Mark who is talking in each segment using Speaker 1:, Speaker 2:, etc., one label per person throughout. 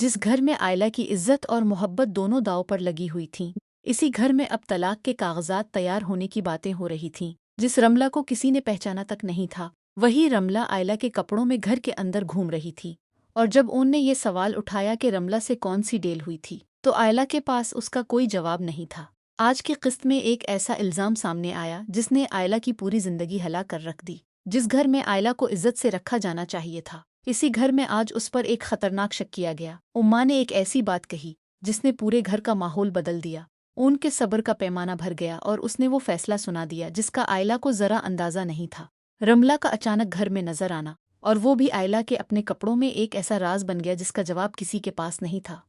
Speaker 1: जिस घर में आयला की इज्जत और मोहब्बत दोनों दांव पर लगी हुई थीं। इसी घर में अब तलाक के कागजात तैयार होने की बातें हो रही थीं। जिस रमला को किसी ने पहचाना तक नहीं था, वही रमला आयला के कपड़ों में घर के अंदर घूम रही थी। और जब उनने ये सवाल उठाया कि रमला से कौन सी डेल हुई थी, तो आयला के पास उसका कोई जवाब नहीं था। आज की किस्त में एक ऐसा इल्जाम सामने आया जिसने आयला की पूरी जिंदगी हला कर रख दी। जिस घर में आयला को इज्जत से रखा जाना चाहिए था, इसी घर में आज उस पर एक खतरनाक शक किया गया। उम्मा ने एक ऐसी बात कही जिसने पूरे घर का माहौल बदल दिया। उनके सब्र का पैमाना भर गया और उसने वो फैसला सुना दिया जिसका आयला को जरा अंदाजा नहीं था। रमला का अचानक घर में नजर आना, और वो भी आयला के अपने कपड़ों में, एक ऐसा राज बन गया जिसका जवाब किसी के पास नहीं था।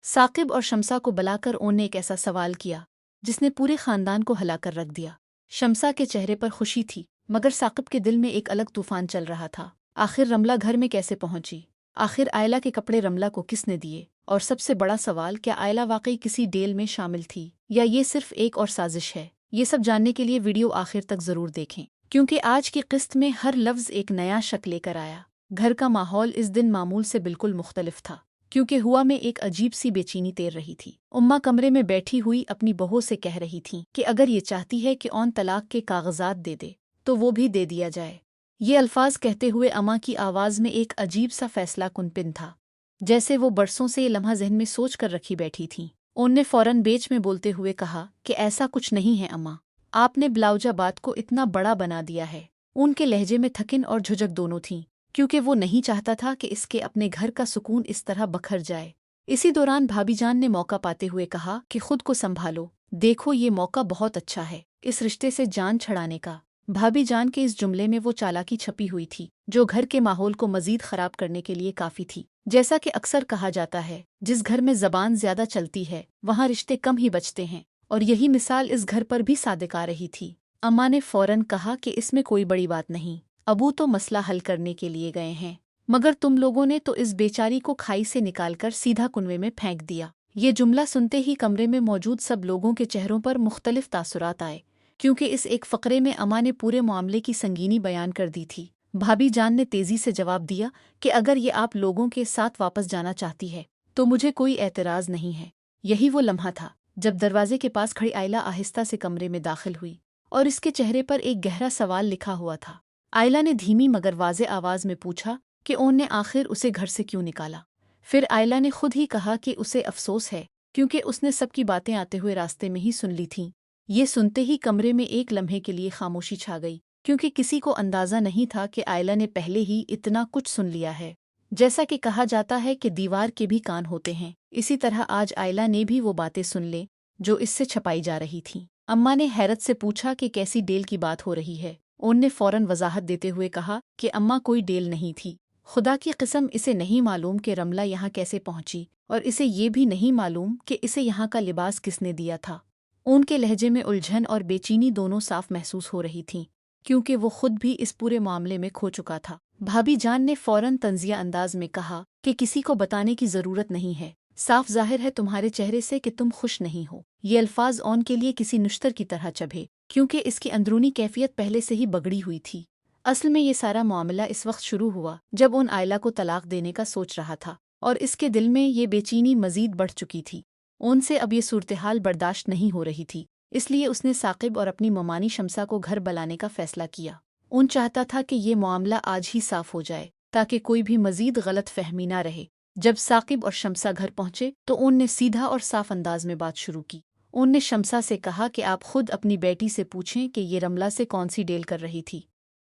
Speaker 1: साकिब और शमसा को बुलाकर उन्होंने एक ऐसा सवाल किया जिसने पूरे खानदान को हिला कर रख दिया। शमसा के चेहरे पर खुशी थी, मगर साकिब के दिल में एक अलग तूफान चल रहा था। आखिर रमला घर में कैसे पहुंची? आखिर आयला के कपड़े रमला को किसने दिए? और सबसे बड़ा सवाल, क्या आयला वाकई किसी डेल में शामिल थी या ये सिर्फ एक और साजिश है? ये सब जानने के लिए वीडियो आखिर तक जरूर देखें, क्योंकि आज की किस्त में हर लफ्ज एक नया शक लेकर आया। घर का माहौल इस दिन मामूल से बिल्कुल मुख्तलिफ था, क्योंकि हुआ में एक अजीब सी बेचैनी तैर रही थी। उम्मा कमरे में बैठी हुई अपनी बहू से कह रही थी कि अगर ये चाहती है कि ऑन तलाक के कागजात दे दे तो वो भी दे दिया जाए। ये अल्फाज कहते हुए अम्मा की आवाज़ में एक अजीब सा फैसला कुनपिन था, जैसे वो बरसों से ये लम्हा जहन में सोच कर रखी बैठी थीं। उनने फौरन बेच में बोलते हुए कहा कि ऐसा कुछ नहीं है अम्मा, आपने ब्लाउजा बात को इतना बड़ा बना दिया है। उनके लहजे में थकिन और झुझक दोनों थीं, क्योंकि वो नहीं चाहता था कि इसके अपने घर का सुकून इस तरह बखर जाए। इसी दौरान भाभी जान ने मौका पाते हुए कहा कि खुद को संभालो, देखो ये मौका बहुत अच्छा है इस रिश्ते से जान छड़ाने का। भाभी जान के इस जुमले में वो चालाकी छपी हुई थी जो घर के माहौल को मजीद खराब करने के लिए काफी थी। जैसा कि अक्सर कहा जाता है, जिस घर में जबान ज्यादा चलती है वहाँ रिश्ते कम ही बचते हैं, और यही मिसाल इस घर पर भी सादिक आ रही थी। अम्मा ने फौरन कहा कि इसमें कोई बड़ी बात नहीं, अबू तो मसला हल करने के लिए गए हैं, मगर तुम लोगों ने तो इस बेचारी को खाई से निकालकर सीधा कुनवे में फेंक दिया। ये जुमला सुनते ही कमरे में मौजूद सब लोगों के चेहरों पर मुख्तलिफ तासुरात आए, क्योंकि इस एक फ़करे में अम्मा ने पूरे मामले की संगीनी बयान कर दी थी। भाभी जान ने तेज़ी से जवाब दिया कि अगर ये आप लोगों के साथ वापस जाना चाहती है तो मुझे कोई एतराज़ नहीं है। यही वो लम्हा था जब दरवाजे के पास खड़ी आयला आहिस्ता से कमरे में दाखिल हुई, और इसके चेहरे पर एक गहरा सवाल लिखा हुआ था। आयला ने धीमी मगर वाज़े आवाज़ में पूछा कि उनने आखिर उसे घर से क्यों निकाला। फिर आयला ने खुद ही कहा कि उसे अफसोस है, क्योंकि उसने सबकी बातें आते हुए रास्ते में ही सुन ली थीं। ये सुनते ही कमरे में एक लम्हे के लिए खामोशी छा गई, क्योंकि किसी को अंदाजा नहीं था कि आयला ने पहले ही इतना कुछ सुन लिया है। जैसा कि कहा जाता है कि दीवार के भी कान होते हैं, इसी तरह आज आयला ने भी वो बातें सुन ले जो इससे छपाई जा रही थीं। अम्मा ने हैरत से पूछा कि कैसी डेल की बात हो रही है। उनने फौरन वजाहत देते हुए कहा कि अम्मा कोई डेल नहीं थी। खुदा की कसम इसे नहीं मालूम कि रमला यहाँ कैसे पहुंची, और इसे ये भी नहीं मालूम कि इसे यहाँ का लिबास किसने दिया था। उनके लहजे में उलझन और बेचैनी दोनों साफ महसूस हो रही थीं, क्योंकि वो खुद भी इस पूरे मामले में खो चुका था। भाभी जान ने फौरन तंजिया अंदाज में कहा कि किसी को बताने की जरूरत नहीं है, साफ जाहिर है तुम्हारे चेहरे से कि तुम खुश नहीं हो। ये अल्फाज ऑन के लिए किसी नुश्तर की तरह चभे, क्योंकि इसकी अंदरूनी कैफियत पहले से ही बगड़ी हुई थी। असल में ये सारा मामला इस वक्त शुरू हुआ जब उन आयला को तलाक देने का सोच रहा था, और इसके दिल में ये बेचैनी मजीद बढ़ चुकी थी। उनसे अब ये सूरत-हाल बर्दाश्त नहीं हो रही थी, इसलिए उसने साकिब और अपनी ममानी शमसा को घर बुलाने का फैसला किया। उन चाहता था कि ये मामला आज ही साफ हो जाए, ताकि कोई भी मजीद गलत फहमी ना रहे। जब साकिब और शमसा घर पहुंचे तो उनने सीधा और साफ अंदाज में बात शुरू की। उनने शमसा से कहा कि आप खुद अपनी बेटी से पूछें कि ये रमला से कौन सी डेल कर रही थी।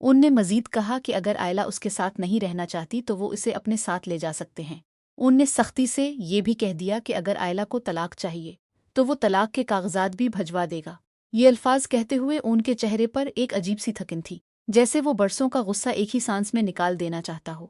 Speaker 1: उनने मजीद कहा कि अगर आयला उसके साथ नहीं रहना चाहती तो वो इसे अपने साथ ले जा सकते हैं। उनने सख्ती से ये भी कह दिया कि अगर आयला को तलाक चाहिए तो वो तलाक के कागजात भी भजवा देगा। ये अल्फाज कहते हुए उनके चेहरे पर एक अजीब सी थकन थी, जैसे वो बरसों का गुस्सा एक ही सांस में निकाल देना चाहता हो।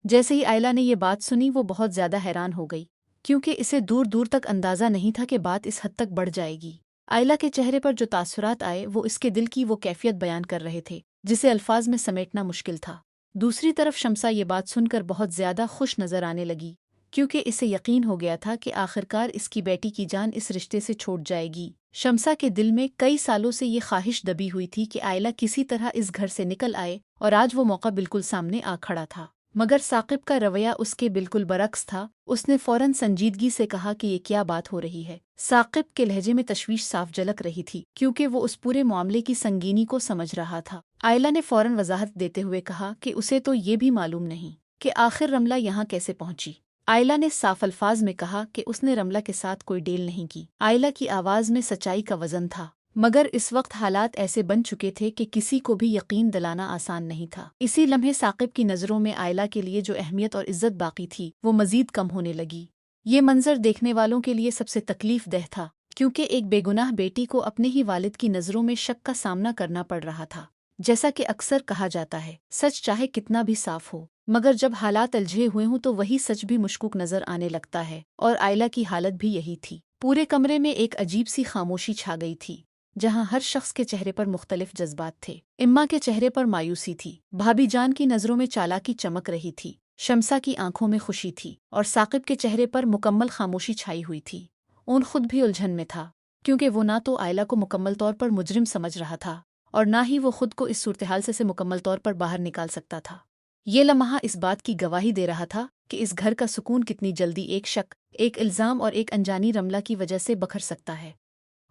Speaker 1: जैसे ही आयला ने ये बात सुनी वो बहुत ज्यादा हैरान हो गई, क्योंकि इसे दूर दूर तक अंदाजा नहीं था कि बात इस हद तक बढ़ जाएगी। आयला के चेहरे पर जो तासुरात आए वो इसके दिल की वो कैफियत बयान कर रहे थे जिसे अल्फाज में समेटना मुश्किल था। दूसरी तरफ शमसा ये बात सुनकर बहुत ज्यादा खुश नजर आने लगी, क्योंकि इसे यकीन हो गया था कि आखिरकार इसकी बेटी की जान इस रिश्ते से छूट जाएगी। शमसा के दिल में कई सालों से ये ख्वाहिश दबी हुई थी कि आयला किसी तरह इस घर से निकल आए, और आज वो मौका बिल्कुल सामने आ खड़ा था। मगर साकिब का रवैया उसके बिल्कुल बरक्स था। उसने फौरन संजीदगी से कहा कि ये क्या बात हो रही है। साकिब के लहजे में तशवीश साफ झलक रही थी, क्योंकि वो उस पूरे मामले की संगीनी को समझ रहा था। आयला ने फौरन वजाहत देते हुए कहा कि उसे तो ये भी मालूम नहीं कि आखिर रमला यहाँ कैसे पहुंची। आयला ने साफ अल्फाज में कहा कि उसने रमला के साथ कोई डील नहीं की। आयला की आवाज में सच्चाई का वजन था, मगर इस वक्त हालात ऐसे बन चुके थे कि किसी को भी यकीन दिलाना आसान नहीं था। इसी लम्हे साकिब की नज़रों में आयला के लिए जो अहमियत और इज्जत बाकी थी वो मजीद कम होने लगी। ये मंजर देखने वालों के लिए सबसे तकलीफ दह था, क्योंकि एक बेगुनाह बेटी को अपने ही वालिद की नज़रों में शक का सामना करना पड़ रहा था। जैसा कि अक्सर कहा जाता है, सच चाहे कितना भी साफ हो, मगर जब हालात उलझे हुए हों तो वही सच भी मुश्कुक नजर आने लगता है। और आयला की हालत भी यही थी। पूरे कमरे में एक अजीब सी खामोशी छा गई थी, जहां हर शख्स के चेहरे पर मुख्तलिफ जज्बात थे। इम्मा के चेहरे पर मायूसी थी, भाभी जान की नजरों में चालाकी चमक रही थी, शम्सा की आंखों में खुशी थी, और साकिब के चेहरे पर मुकम्मल खामोशी छाई हुई थी। उन खुद भी उलझन में था, क्योंकि वो ना तो आयला को मुकम्मल तौर पर मुजरिम समझ रहा था और ना ही वो खुद को इस सूरत-हाल से मुकम्मल तौर पर बाहर निकाल सकता था। ये लम्हा इस बात की गवाही दे रहा था कि इस घर का सुकून कितनी जल्दी एक शक, एक इल्ज़ाम और एक अनजानी रमला की वजह से बखर सकता है।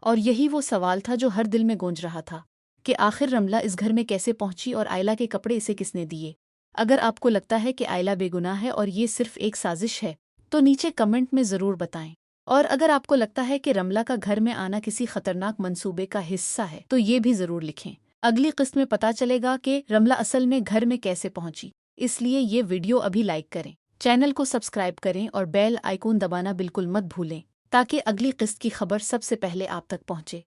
Speaker 1: और यही वो सवाल था जो हर दिल में गूंज रहा था कि आखिर रमला इस घर में कैसे पहुंची और आयला के कपड़े इसे किसने दिए। अगर आपको लगता है कि आयला बेगुनाह है और ये सिर्फ एक साजिश है, तो नीचे कमेंट में ज़रूर बताएं। और अगर आपको लगता है कि रमला का घर में आना किसी खतरनाक मंसूबे का हिस्सा है, तो ये भी ज़रूर लिखें। अगली किस्त में पता चलेगा कि रमला असल में घर में कैसे पहुंची। इसलिए ये वीडियो अभी लाइक करें, चैनल को सब्सक्राइब करें और बेल आइकॉन दबाना बिल्कुल मत भूलें, ताकि अगली किस्त की खबर सबसे पहले आप तक पहुंचे।